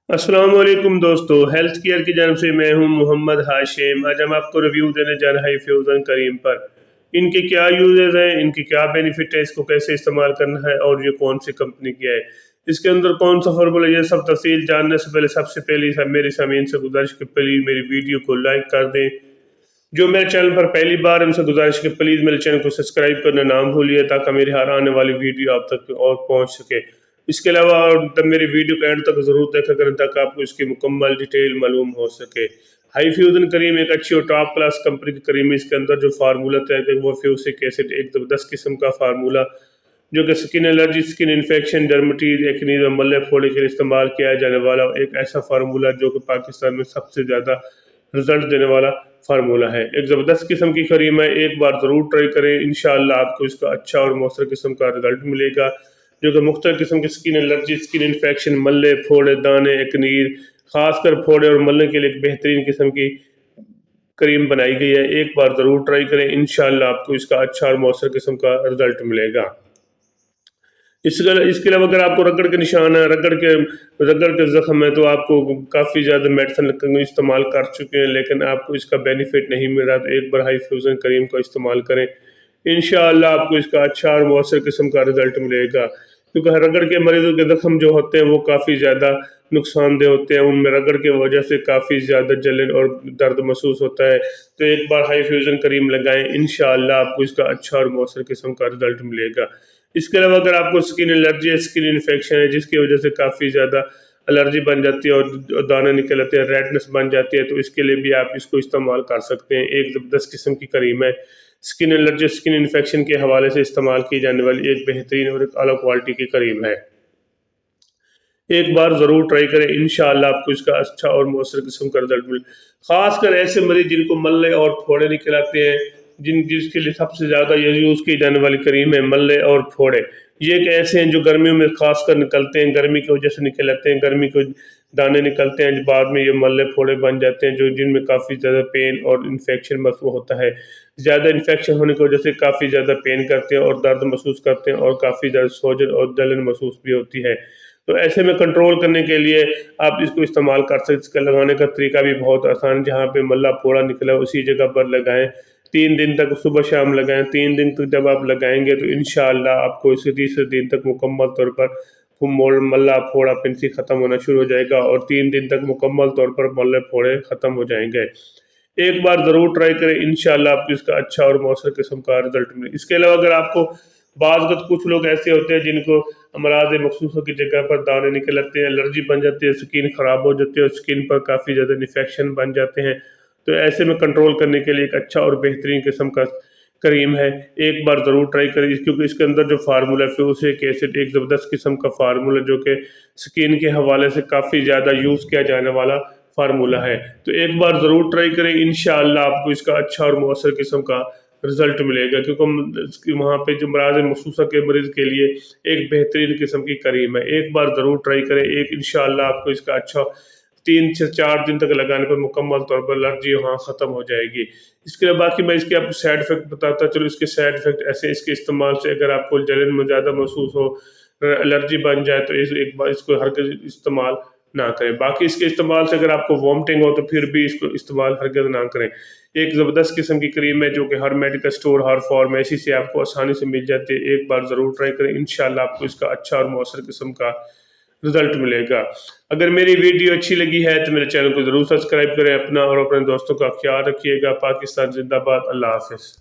अस्सलाम वालेकुम दोस्तों, हेल्थ केयर की जानब से मैं हूं मोहम्मद हाशिम। आज हम आपको रिव्यू देने जा रहे हैं फ्यूज़न करीम पर। इनके क्या यूजेस हैं, इनकी क्या बेनिफिट है, इसको कैसे इस्तेमाल करना है और ये कौन सी कंपनी की है, इसके अंदर कौन सा फार्मूला, ये सब तफसील जानने से पहले सबसे पहले मेरी सामीन से गुजारिश कि प्लीज़ मेरी वीडियो को लाइक कर दें। जो मेरे चैनल पर पहली बार, उनसे गुजारिश कि प्लीज़ मेरे चैनल को सब्सक्राइब करना ना भूलिए ताकि मेरी हर आने वाली वीडियो आप तक और पहुंच सके। इसके अलावा तब मेरी वीडियो को एंड तक ज़रूर देखा करें ताकि आपको इसकी मुकम्मल डिटेल मालूम हो सके। हाई फ्यूजन करीम एक अच्छी और टॉप क्लास कंपनी की करीम है। इसके अंदर जो फार्मूला तय है वो फ्यूसिक एसिड, एक ज़बरदस्त किस्म का फार्मूला जो कि skin allergy, skin infection, dermatitis, acne और मल्ले फोड़े के लिए इस्तेमाल किया जाने वाला एक ऐसा फार्मूला जो कि पाकिस्तान में सबसे ज़्यादा रिजल्ट देने वाला फार्मूला है। एक ज़बरदस्त किस्म की करीम है, एक बार ज़रूर ट्राई करें, इंशाअल्लाह आपको इसका अच्छा और मौसर किस्म का रिजल्ट मिलेगा जो कि मुख्तलिफ किस्म की स्किन एलर्जी, स्किन इन्फेक्शन, मल्ले फोड़े, दाने, एक्नीर, खासकर फोड़े और मल्ले के लिए एक बेहतरीन किस्म की करीम बनाई गई है। एक बार ज़रूर ट्राई करें, इंशाअल्लाह आपको इसका अच्छा और मौसर किस्म का रिजल्ट मिलेगा। इसके अलावा अगर आपको रगड़ के निशान है, रगड़ के ज़ख्म है, तो आपको काफ़ी ज़्यादा मेडिसिन इस्तेमाल कर चुके हैं लेकिन आपको इसका बेनिफिट नहीं मिल रहा, तो एक बार हाई फ्यूज़न करीम का इस्तेमाल करें, इंशाअल्लाह आपको इसका अच्छा और मौसर किस्म का रिजल्ट मिलेगा। क्योंकि रगड़ के मरीजों के ज़ख्म जो होते हैं वो काफ़ी ज़्यादा नुकसानदेह होते हैं, उनमें रगड़ की वजह से काफ़ी ज़्यादा जलन और दर्द महसूस होता है। तो एक बार हाई फ्यूज़न करीम लगाएं, इंशाअल्लाह आपको इसका अच्छा और मौसर किस्म का रिजल्ट मिलेगा। इसके अलावा अगर आपको स्किन एलर्जी है, स्किन इन्फेक्शन है जिसकी वजह से काफ़ी ज़्यादा एलर्जी बन जाती है और दाने निकल आते हैं, रेडनेस बन जाती है, तो इसके लिए भी आप इसको इस्तेमाल कर सकते हैं। एक ज़बरदस्त किस्म की करीम है, स्किन एलर्जी, स्किन इन्फेक्शन के हवाले से इस्तेमाल की जाने वाली एक बेहतरीन और एक अलग क्वालिटी की करीम है। एक बार ज़रूर ट्राई करें, इंशाअल्लाह आपको इसका अच्छा और मौसर किस्म का रिजल्ट मिले। ख़ासकर ऐसे मरीज़ जिनको मल्ले और फोड़े निकल आते हैं, जिसके लिए सबसे ज़्यादा ये यूज़ की जाने वाली करीम है मल्ले और फोड़े। ये एक ऐसे हैं जो गर्मियों में ख़ासकर निकलते हैं, गर्मी की वजह से निकल आते हैं, गर्मी को दाने निकलते हैं, बाद में ये मल्ले फोड़े बन जाते हैं जो जिनमें काफ़ी ज़्यादा पेन और इन्फेक्शन महसूस होता है। ज़्यादा इन्फेक्शन होने की वजह से काफ़ी ज़्यादा पेन करते हैं और दर्द महसूस करते हैं और काफ़ी ज़्यादा सोजन और जलन महसूस भी होती है। तो ऐसे में कंट्रोल करने के लिए आप इसको इस्तेमाल कर सकते हैं। इसका लगाने का तरीका भी बहुत आसान है, जहाँ पे मल्ला फोड़ा निकला उसी जगह पर लगाएं, 3 दिन तक सुबह शाम लगाएं। 3 दिन तक जब आप लगाएंगे तो इंशाअल्लाह आपको इसके तीसरे दिन तक मुकम्मल तौर पर मल्ला फोड़ा फिंसी ख़त्म होना शुरू हो जाएगा और 3 दिन तक मुकम्मल तौर पर मल्ले फोड़े ख़त्म हो जाएंगे। एक बार ज़रूर ट्राई करें, इंशाअल्लाह आपको इसका अच्छा और मौसर किस्म का रिजल्ट मिले। इसके अलावा अगर आपको बाज़ कुछ लोग ऐसे होते हैं जिनको अमराज़ मखसूसा की जगह पर दाने निकल आते हैं, एलर्जी बन जाती है, स्किन ख़राब हो जाती है और स्किन पर काफ़ी ज़्यादा इन्फेक्शन बन जाते हैं, तो ऐसे में कंट्रोल करने के लिए एक अच्छा और बेहतरीन किस्म का करीम है। एक बार ज़रूर ट्राई करें क्योंकि इसके अंदर जो फार्मूला है फ्यूसिक एसिड, एक ज़बरदस्त किस्म का फार्मूला जो कि स्किन के हवाले से काफ़ी ज़्यादा यूज़ किया जाने वाला फार्मूला है। तो एक बार ज़रूर ट्राई करें, इंशाअल्लाह आपको इसका अच्छा और मौसर किस्म का रिजल्ट मिलेगा क्योंकि वहाँ पे जो अमराज़ मखसूसा के मरीज़ के लिए एक बेहतरीन किस्म की करीम है। एक बार ज़रूर ट्राई करें, एक इंशाअल्लाह आपको इसका अच्छा 3 से 4 दिन तक लगाने पर मुकम्मल तौर पर एलर्जी वहाँ ख़त्म हो जाएगी। इसके अलावा बाकी मैं इसके आपको साइड इफ़ेक्ट बताता चलूँ। इसके साइड इफ़ेक्ट ऐसे, इसके इस्तेमाल से अगर आपको जलन में ज़्यादा महसूस हो, एलर्जी बन जाए, तो एक बार इसको हरगिज़ इस्तेमाल ना करें। बाकी इसके इस्तेमाल से अगर आपको वॉमिटिंग हो तो फिर भी इसको इस्तेमाल हरगिज़ ना करें। एक ज़बरदस्त किस्म की क्रीम है जो कि हर मेडिकल स्टोर, हर फार्मेसी से आपको आसानी से मिल जाती है। एक बार ज़रूर ट्राई करें, इंशाअल्लाह आपको इसका अच्छा और मौसर किस्म का रिजल्ट मिलेगा। अगर मेरी वीडियो अच्छी लगी है तो मेरे चैनल को ज़रूर सब्सक्राइब करें। अपना और अपने दोस्तों का ख्याल रखिएगा। पाकिस्तान जिंदाबाद। अल्लाह हाफ़िज़।